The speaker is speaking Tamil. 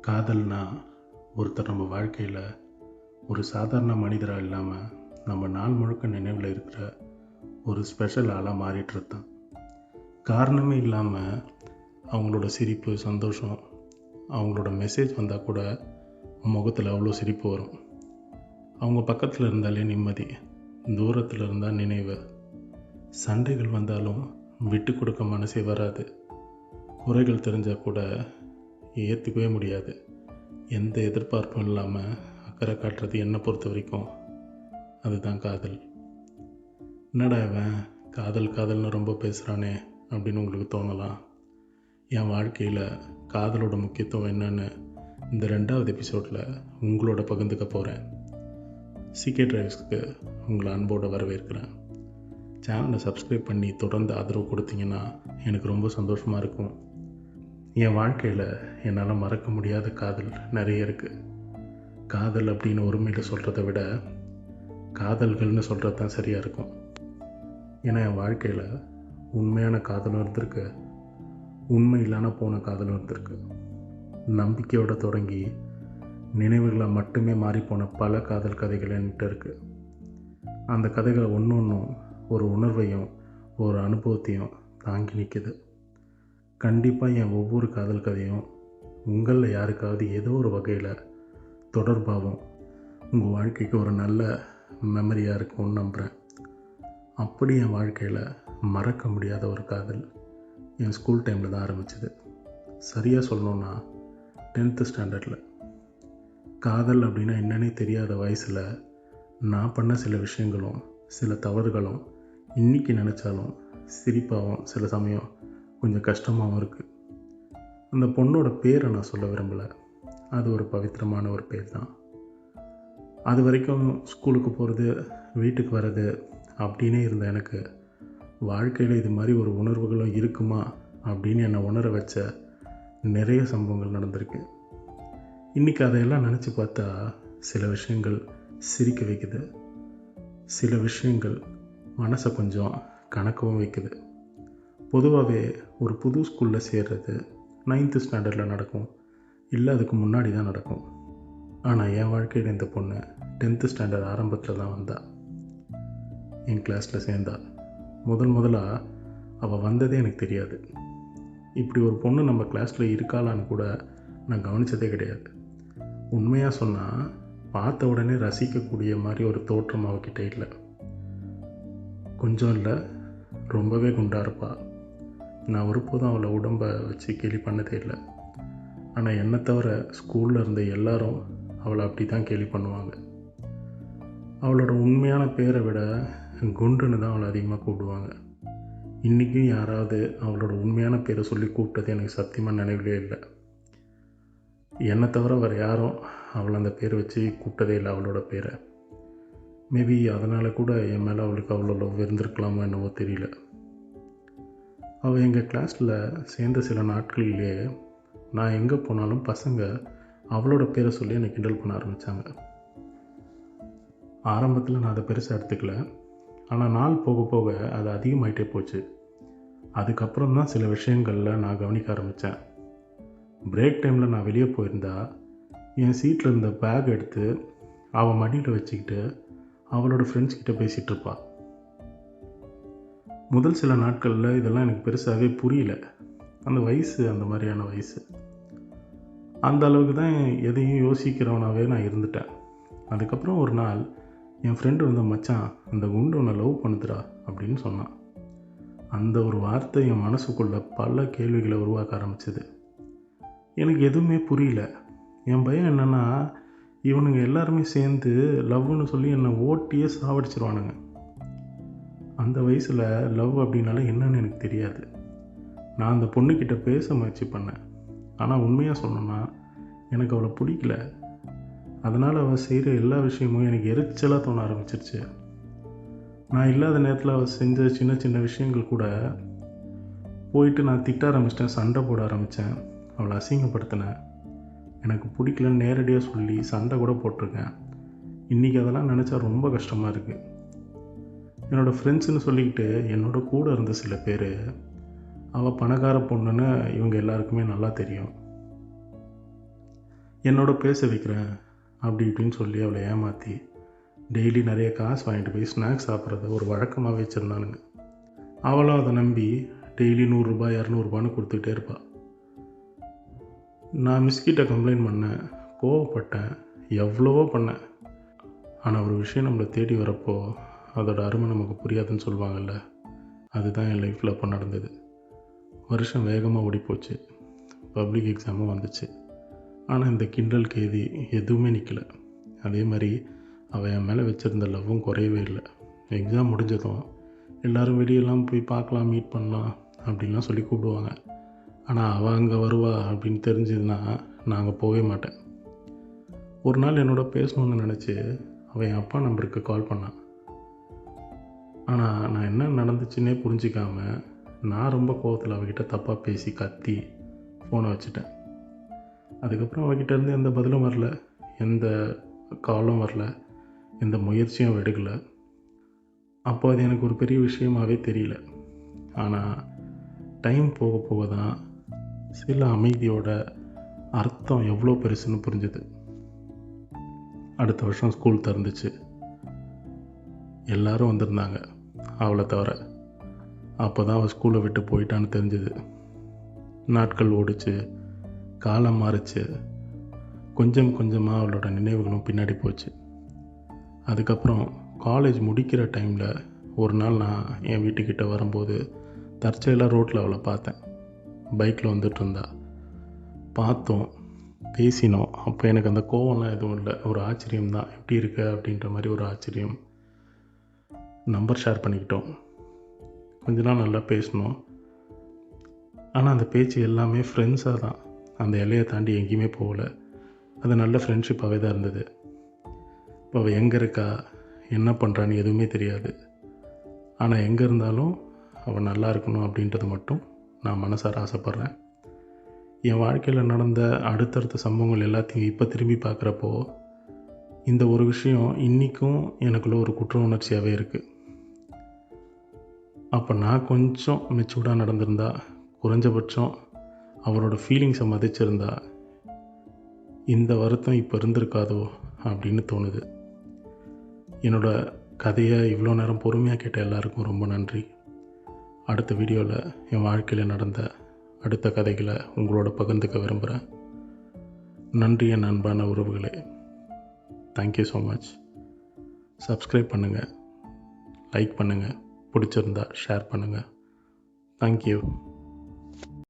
காதல்னா ஒருத்தர் நம்ம வாழ்க்கையில் ஒரு சாதாரண மனிதராக இல்லாமல் நம்ம நாள் முழுக்க நினைவில் இருக்கிற ஒரு ஸ்பெஷல் ஆளாக மாறிட்டுறது தான். காரணமே இல்லாமல் அவங்களோட சிரிப்பு, சந்தோஷம், அவங்களோட மெசேஜ் வந்தால் கூட முகத்தில் அவ்வளோ சிரிப்பு வரும். அவங்க பக்கத்தில் இருந்தாலே நிம்மதி, தூரத்தில் இருந்தால் நினைவு. சண்டைகள் வந்தாலும் விட்டு கொடுக்க மனசே வராது. குறைகள் தெரிஞ்சால் கூட ஏற்றுக்கவே முடியாது. எந்த எதிர்பார்ப்பும் இல்லாமல் அக்கறை காட்டுறது என்னை பொறுத்த வரைக்கும் அதுதான் காதல். என்னடா இவன் காதல் காதல்னு ரொம்ப பேசுகிறானே அப்படின்னு உங்களுக்கு தோணலாம். என் வாழ்க்கையில் காதலோட முக்கியத்துவம் என்னன்னு இந்த 2வது எபிசோடில் உங்களோட பகிர்ந்துக்க போகிறேன். சிகே டிரைவ்ஸ்க்கு உங்களை அன்போடு வரவேற்கிறேன். சேனலை சப்ஸ்கிரைப் பண்ணி தொடர்ந்து ஆதரவு கொடுத்தீங்கன்னா எனக்கு ரொம்ப சந்தோஷமாக இருக்கும். என் வாழ்க்கையில் என்னால் மறக்க முடியாத காதல் நிறைய இருக்குது. காதல் அப்படின்னு ஒருமையில் சொல்கிறத விட காதல்கள்னு சொல்கிறது தான் சரியாக இருக்கும். ஏன்னா என் வாழ்க்கையில் உண்மையான காதலும் இருந்திருக்கு, உண்மை இல்லாமல் போன காதலும் இருந்திருக்கு. நம்பிக்கையோடு தொடங்கி நினைவுகளை மட்டுமே மாறிப்போன பல காதல் கதைகள் என்கிட்ட இருக்குது. அந்த கதைகள் ஒன்று ஒன்றும் ஒரு உணர்வையும் ஒரு அனுபவத்தையும் தாங்கி நிற்குது. கண்டிப்பாக என் ஒவ்வொரு காதல் கதையும் உங்களில் யாருக்காவது ஏதோ ஒரு வகையில் தொடர்பாகவும் உங்கள் வாழ்க்கைக்கு ஒரு நல்ல மெமரியாக இருக்கும்னு நம்புகிறேன். அப்படி என் வாழ்க்கையில் மறக்க முடியாத ஒரு காதல் என் ஸ்கூல் டைமில் தான் ஆரம்பிச்சிது. சரியாக சொல்லணுன்னா 10th ஸ்டாண்டர்டில். காதல் அப்படின்னா என்னன்னே தெரியாத வயசில் நான் பண்ண சில விஷயங்களும் சில தவறுகளும் இன்றைக்கி நினச்சாலும் சிரிப்பாகவும் சில சமயம் கொஞ்சம் கஷ்டமாகவும் இருக்குது. அந்த பொண்ணோட பேரை நான் சொல்ல விரும்பலை. அது ஒரு பவித்திரமான ஒரு பேர் தான். அது வரைக்கும் ஸ்கூலுக்கு போகிறது, வீட்டுக்கு வர்றது அப்படின்னே இருந்த எனக்கு வாழ்க்கையில் இது மாதிரி ஒரு உணர்வுகளும் இருக்குமா அப்படின்னு என்னை உணர வச்ச நிறைய சம்பவங்கள் நடந்திருக்கு. இன்றைக்கி அதையெல்லாம் நினச்சி பார்த்தா சில விஷயங்கள் சிரிக்க வைக்குது, சில விஷயங்கள் மனசை கொஞ்சம் கணக்கவும் வைக்குது. பொதுவாகவே ஒரு புது ஸ்கூலில் சேர்றது 9th ஸ்டாண்டர்டில் நடக்கும், இல்லை அதுக்கு முன்னாடி தான் நடக்கும். ஆனால் என் வாழ்க்கையில் இந்த பொண்ணு 10th ஸ்டாண்டர்ட் ஆரம்பத்தில் தான் வந்தாள். என் கிளாஸில் சேர்ந்தா. முதலாக அவள் வந்ததே எனக்கு தெரியாது. இப்படி ஒரு பொண்ணு நம்ம கிளாஸில் இருக்காளான்னு கூட நான் கவனித்ததே கிடையாது. உண்மையாக சொன்னால் பார்த்த உடனே ரசிக்கக்கூடிய மாதிரி ஒரு தோற்றம் அவகிட்ட இல்லை. கொஞ்சம் இல்லை, ரொம்பவே குண்டாக இருப்பாள். நான் ஒருபோதும் அவளை உடம்பை வச்சு கேலி பண்ணதே இல்லை. ஆனால் என்னை தவிர ஸ்கூலில் இருந்த எல்லாரும் அவளை அப்படி தான் கேலி பண்ணுவாங்க. அவளோட உண்மையான பேரை விட குண்டுன்னு தான் அவளை அதிகமாக கூப்பிடுவாங்க. இன்றைக்கும் யாராவது அவளோட உண்மையான பேரை சொல்லி கூப்பிட்டது எனக்கு சத்தியமாக நினைவிலே இல்லை. என்னை தவிர வேறு யாரும் அவளை அந்த பேரை வச்சு கூப்பிட்டதே இல்லை அவளோட பேரை. மேபி அதனால் கூட என் மேலே அவளுக்கு அவ்வளோ லவ் இருந்திருக்கலாமோ என்னவோ தெரியல. அவள் எங்கள் கிளாஸில் சேர்ந்த சில நாட்களிலே நான் எங்கே போனாலும் பசங்க அவளோட பேரை சொல்லி என்னை கிண்டல் பண்ண ஆரம்பித்தாங்க. ஆரம்பத்தில் நான் அதை பெருசாக எடுத்துக்கல. ஆனால் நாள் போக போக அது அதிகமாகிட்டே போச்சு. அதுக்கப்புறம் தான் சில விஷயங்களில் நான் கவனிக்க ஆரம்பித்தேன். பிரேக் டைமில் நான் வெளியே போயிருந்தா என் சீட்டில் இருந்த பேக் எடுத்து அவள் மடியில் வச்சுக்கிட்டு அவளோட ஃப்ரெண்ட்ஸ்கிட்ட பேசிகிட்டு இருப்பாள். முதல் சில நாட்களில் இதெல்லாம் எனக்கு பெருசாகவே புரியல. அந்த வயசு அந்த மாதிரியான வயசு. அந்த அளவுக்கு தான் எதையும் யோசிக்கிறவனாகவே நான் இருந்துட்டேன். அதுக்கப்புறம் ஒரு நாள் என் ஃப்ரெண்டு வந்து, மச்சான் அந்த குண்டு உன்னை லவ் பண்ணுதுடா அப்படின்னு சொன்னான். அந்த ஒரு வார்த்தை என் மனசுக்குள்ளே பல கேள்விகளை உருவாக்க ஆரம்பிச்சிது. எனக்கு எதுவுமே புரியல. என் பயம் என்னென்னா, இவனுங்க எல்லாருமே சேர்ந்து லவ்னு சொல்லி என்னை ஓட்டியே சாவடிச்சிருவானுங்க. அந்த வயசில் லவ் அப்படின்னால என்னன்னு எனக்கு தெரியாது. நான் அந்த பொண்ணுக்கிட்ட பேச முயற்சி பண்ணேன். ஆனால் உண்மையாக சொல்லணும்னா எனக்கு அவளை பிடிக்கல. அதனால் அவள் செய்கிற எல்லா விஷயமும் எனக்கு எரிச்சலாக தோண ஆரம்பிச்சிருச்சு. நான் இல்லாத நேரத்தில் அவள் செஞ்ச சின்ன சின்ன விஷயங்கள் கூட போயிட்டு நான் திட்ட ஆரம்பிச்சிட்டேன், சண்டை போட ஆரம்பித்தேன், அவளை அசிங்கப்படுத்தினேன். எனக்கு பிடிக்கலன்னு நேரடியாக சொல்லி சண்டை கூட போட்டிருக்கேன். இன்றைக்கி அதெல்லாம் நினச்சா ரொம்ப கஷ்டமாக இருக்குது. என்னோடய ஃப்ரெண்ட்ஸுன்னு சொல்லிக்கிட்டு என்னோட கூட இருந்த சில பேர் அவள் பணக்கார பொண்ணுன்னு இவங்க எல்லாருக்குமே நல்லா தெரியும். என்னோட பேச வைக்கிறேன் அப்படி இப்படின்னு சொல்லி அவளை ஏமாற்றி டெய்லி நிறைய காசு வாங்கிட்டு போய் ஸ்நாக்ஸ் சாப்பிட்றத ஒரு வழக்கமாக வச்சுருந்தானுங்க. அவளும் அதை நம்பி டெய்லி 100 200 கொடுத்துக்கிட்டே இருப்பாள். நான் மிஸ்கிட்ட கம்ப்ளைண்ட் பண்ணேன், கோவப்பட்டேன், எவ்வளவோ பண்ணேன். ஆனால் ஒரு விஷயம் நம்மளை தேடி வரப்போ அதோட அருமை நமக்கு புரியாதுன்னு சொல்லுவாங்கள்ல, அதுதான் என் லைஃப்பில் அப்போ நடந்தது. வருஷம் வேகமாக ஓடிப்போச்சு. பப்ளிக் எக்ஸாமும் வந்துச்சு. ஆனால் இந்த கிண்டல் கேதி எதுவுமே நிற்கலை. அதே மாதிரி அவள் என் மேலே வச்சுருந்த லவ்வும் குறையவே இல்லை. எக்ஸாம் முடிஞ்சதும் எல்லோரும் வெளியெல்லாம் போய் பார்க்கலாம், மீட் பண்ணலாம் அப்படின்லாம் சொல்லி கூப்பிடுவாங்க. ஆனால் அவள் அங்கே வருவா அப்படின்னு தெரிஞ்சதுன்னா நான் அங்கே போகவே மாட்டேன். ஒரு நாள் என்னோட பேசணுன்னு நினச்சி அவள் என் அப்பா நம்பருக்கு கால் பண்ணான். ஆனால் நான் என்ன நடந்துச்சுன்னே புரிஞ்சிக்காமல் நான் ரொம்ப கோவத்தில் அவகிட்ட தப்பாக பேசி கத்தி ஃபோனை வச்சுட்டேன். அதுக்கப்புறம் அவகிட்ட இருந்து எந்த பதிலும் வரல, எந்த காலும் வரல, எந்த முயற்சியும் எடுக்கலை. அப்போ அது எனக்கு ஒரு பெரிய விஷயமாகவே தெரியல. ஆனால் டைம் போக போக தான் சில அமைதியோட அர்த்தம் எவ்வளோ பெருசுன்னு புரிஞ்சுது. அடுத்த வருஷம் ஸ்கூல் திறந்துச்சு. எல்லோரும் வந்திருந்தாங்க, அவளை தவிர. அப்போ தான் அவள் ஸ்கூலை விட்டு போயிட்டான்னு தெரிஞ்சுது. நாட்கள் ஓடிச்சு, காலம் மாறிச்சு. கொஞ்சம் கொஞ்சமாக அவளோட நினைவுகளும் பின்னாடி போச்சு. அதுக்கப்புறம் காலேஜ் முடிக்கிற டைமில் ஒரு நாள் நான் என் வீட்டுக்கிட்ட வரும்போது தற்செயலாக ரோட்டில் அவளை பார்த்தேன். பைக்கில் வந்துட்டு இருந்தா. பார்த்தோம், பேசினோம். அப்போ எனக்கு அந்த கோவம்லாம் எதுவும் இல்லை, ஒரு ஆச்சரியம்தான். எப்படி இருக்க அப்படின்ற மாதிரி ஒரு ஆச்சரியம். நம்பர் ஷேர் பண்ணிக்கிட்டோம். கொஞ்ச நாள் நல்லா பேசினோம். ஆனால் அந்த பேச்சு எல்லாமே ஃப்ரெண்ட்ஸாக தான், அந்த எல்லையை தாண்டி எங்கேயுமே போகலை. அது நல்ல ஃப்ரெண்ட்ஷிப்பாகவே தான் இருந்தது. இப்போ அவள் எங்கே இருக்கா, என்ன பண்ணுறான்னு எதுவுமே தெரியாது. ஆனால் எங்கே இருந்தாலும் அவள் நல்லா இருக்கணும் அப்படின்றது மட்டும் நான் மனசார ஆசைப்பட்றேன். என் வாழ்க்கையில் நடந்த அடுத்தடுத்த சம்பவங்கள் எல்லாத்தையும் இப்போ திரும்பி பார்க்குறப்போ இந்த ஒரு விஷயம் இன்றைக்கும் எனக்குள்ள ஒரு குற்ற உணர்ச்சியாகவே இருக்குது. அப்போ நான் கொஞ்சம் மெச்சூர்டாக நடந்திருந்தா, குறைஞ்சபட்சம் அவரோட ஃபீலிங்ஸை மதிச்சிருந்தா இந்த வருத்தம் இப்போ இருந்திருக்காதோ அப்படின்னு தோணுது. என்னோடய கதையை இவ்வளோ நேரம் பொறுமையாக கேட்ட எல்லாருக்கும் ரொம்ப நன்றி. அடுத்த வீடியோவில் என் வாழ்க்கையில் நடந்த அடுத்த கதைகளை உங்களோட பகிர்ந்துக்க விரும்புகிறேன். நன்றி என் அன்பான உறவுகளே. Thank you so much. சப்ஸ்கிரைப் பண்ணுங்கள், லைக் பண்ணுங்கள், பிடிச்சிருந்தா ஷேர் பண்ணுங்கள். தேங்க்யூ.